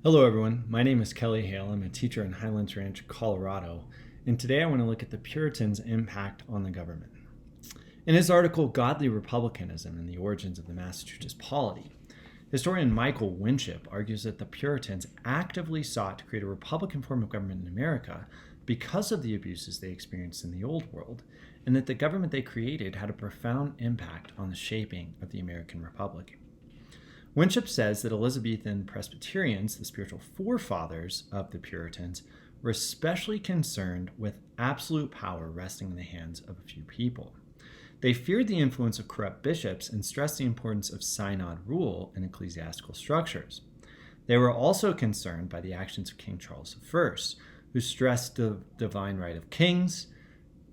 Hello everyone, my name is Kelly Hale. I'm a teacher in Highlands Ranch, Colorado, and today I want to look at the Puritans' impact on the government. In his article, Godly Republicanism and the Origins of the Massachusetts Polity, historian Michael Winship argues that the Puritans actively sought to create a republican form of government in America because of the abuses they experienced in the Old World, and that the government they created had a profound impact on the shaping of the American Republic. Winship says that Elizabethan Presbyterians, the spiritual forefathers of the Puritans, were especially concerned with absolute power resting in the hands of a few people. They feared the influence of corrupt bishops and stressed the importance of synod rule in ecclesiastical structures. They were also concerned by the actions of King Charles I, who stressed the divine right of kings,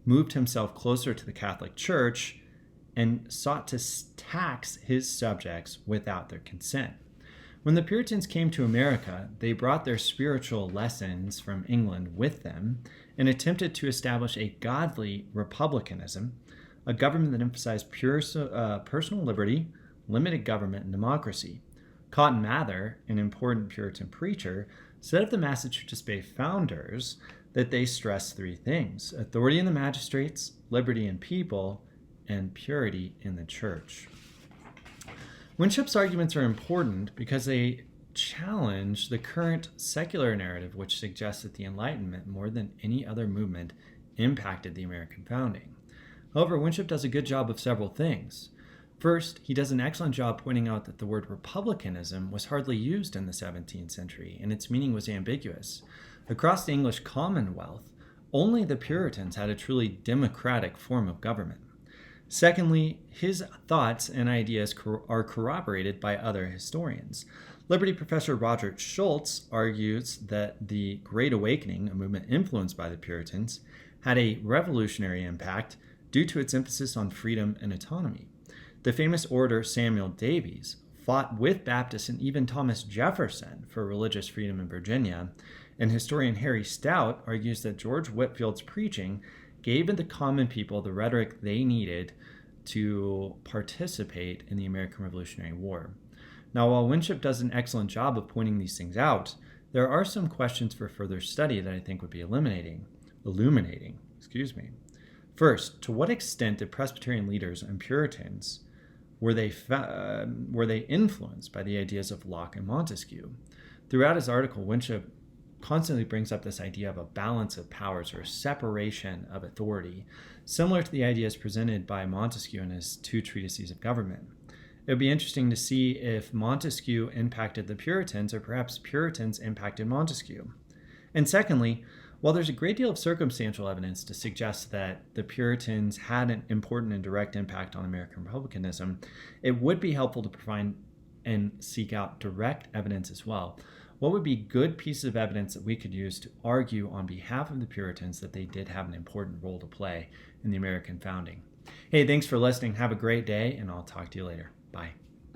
moved himself closer to the Catholic Church, and sought to tax his subjects without their consent. When the Puritans came to America, they brought their spiritual lessons from England with them and attempted to establish a godly republicanism, a government that emphasized personal liberty, limited government, and democracy. Cotton Mather, an important Puritan preacher, said of the Massachusetts Bay founders that they stressed three things: authority in the magistrates, liberty in people, and purity in the church. Winship's arguments are important because they challenge the current secular narrative, which suggests that the Enlightenment, more than any other movement, impacted the American founding. However, Winship does a good job of several things. First, he does an excellent job pointing out that the word republicanism was hardly used in the 17th century, and its meaning was ambiguous. Across the English Commonwealth, only the Puritans had a truly democratic form of government. Secondly, his thoughts and ideas are corroborated by other historians. Liberty professor Roger Schultz argues that the Great Awakening, a movement influenced by the Puritans, had a revolutionary impact due to its emphasis on freedom and autonomy. The famous orator Samuel Davies fought with Baptists and even Thomas Jefferson for religious freedom in Virginia, and historian Harry Stout argues that George Whitefield's preaching gave the common people the rhetoric they needed to participate in the American Revolutionary War. Now, while Winship does an excellent job of pointing these things out, there are some questions for further study that I think would be illuminating. First, to what extent did Presbyterian leaders and Puritans were they influenced by the ideas of Locke and Montesquieu? Throughout his article, Winship constantly brings up this idea of a balance of powers or a separation of authority, similar to the ideas presented by Montesquieu in his two treatises of government. It would be interesting to see if Montesquieu impacted the Puritans or perhaps Puritans impacted Montesquieu. And secondly, while there's a great deal of circumstantial evidence to suggest that the Puritans had an important and direct impact on American republicanism, it would be helpful to provide and seek out direct evidence as well. What would be good pieces of evidence that we could use to argue on behalf of the Puritans that they did have an important role to play in the American founding? Hey, thanks for listening. Have a great day, and I'll talk to you later. Bye.